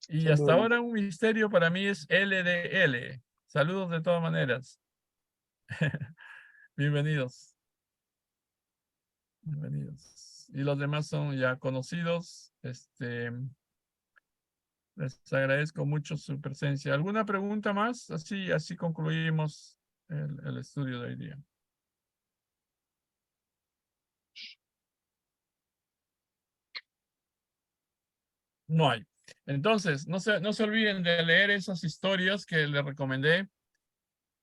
Y hasta Saludos. ahora un misterio para mí es LDL. Saludos de todas maneras. Bienvenidos. Bienvenidos. Y los demás son ya conocidos. Les agradezco mucho su presencia. ¿Alguna pregunta más? Así concluimos el estudio de hoy día. No hay. Entonces, no se olviden de leer esas historias que les recomendé.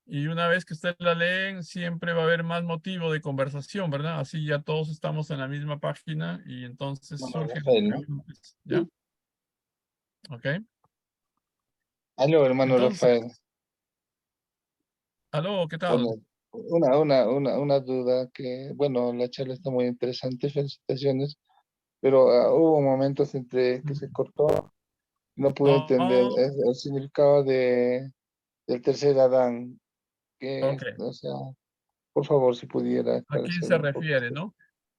Y una vez que ustedes la leen, siempre va a haber más motivo de conversación, ¿verdad? Así ya todos estamos en la misma página y entonces Bueno, surgen las Rafael, ¿no? preguntas, ¿ya? ¿Ok? Aló, hermano Entonces, Rafael. aló, ¿qué tal? Bueno, una duda bueno, la charla está muy interesante, felicitaciones, pero hubo momentos entre que se cortó, no pude entender Oh, el significado del tercer Adán, ok. o sea, por favor, si pudiera ¿A quién se esclarecerme un poco. refiere, no?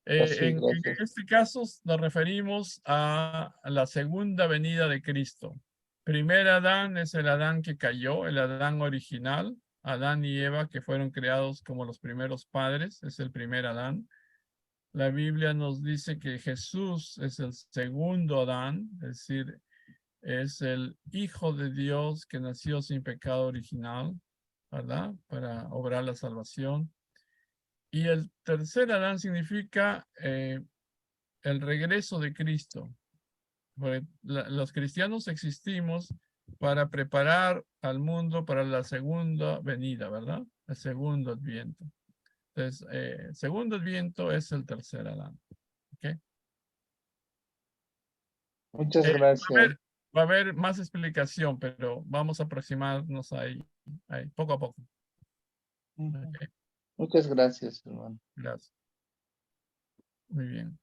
Así, En gracias. este caso nos referimos a la segunda venida de Cristo. Primer Adán es el Adán que cayó, el Adán original, Adán y Eva que fueron creados como los primeros padres, es el primer Adán. La Biblia nos dice que Jesús es el segundo Adán, es decir, es el Hijo de Dios que nació sin pecado original, ¿verdad? Para obrar la salvación. Y el tercer Adán significa el regreso de Cristo. Porque los cristianos existimos para preparar al mundo para la segunda venida, ¿verdad? El segundo adviento. Entonces, segundo adviento es el tercer Adán. ¿Ok? Muchas Eh, va a gracias. haber, va a haber más explicación, pero vamos a aproximarnos ahí poco a poco. Ujú. Ok, Muchas gracias, hermano. gracias. Muy bien.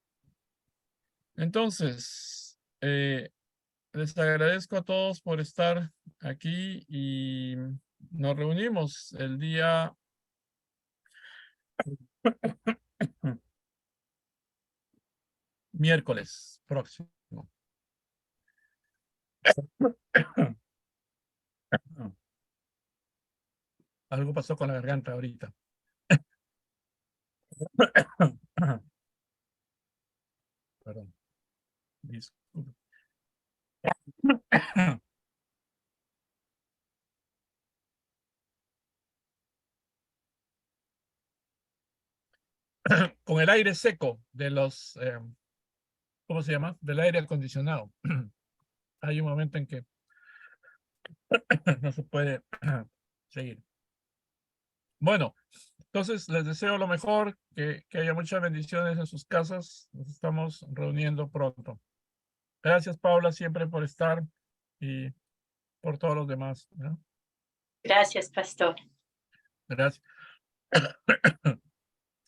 Entonces, les agradezco a todos por estar aquí y nos reunimos el día miércoles próximo. Algo pasó con la garganta ahorita. Perdón. Disculpe. Con el aire seco de los, ¿cómo se llama? Del aire acondicionado. Hay un momento en que no se puede seguir. Bueno, entonces les deseo lo mejor, que haya muchas bendiciones en sus casas. Nos estamos reuniendo pronto. Gracias, Paula, siempre por estar y por todos los demás, ¿no? Gracias, pastor. Gracias.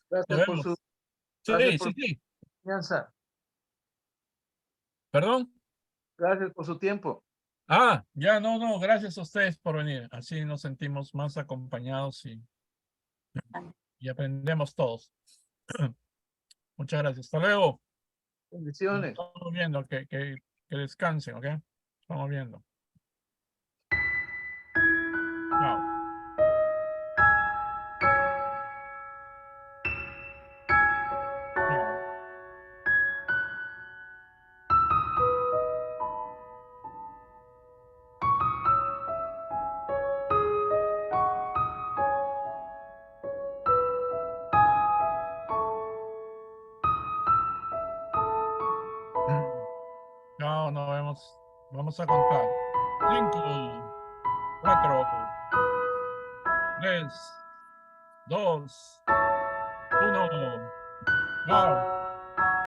Nos Gracias por vemos. su Sí, gracias por sí. confianza. ¿Perdón? Gracias por su tiempo. Ah, ya, no, gracias a ustedes por venir. Así nos sentimos más acompañados y aprendemos todos. Muchas gracias. Hasta luego. Bendiciones. Estamos viendo que descansen, ¿ok? Estamos viendo. Chao. Chao. Chao, nos vemos. Vamos a contar. 5, 4, 3, 2, 1. Chao.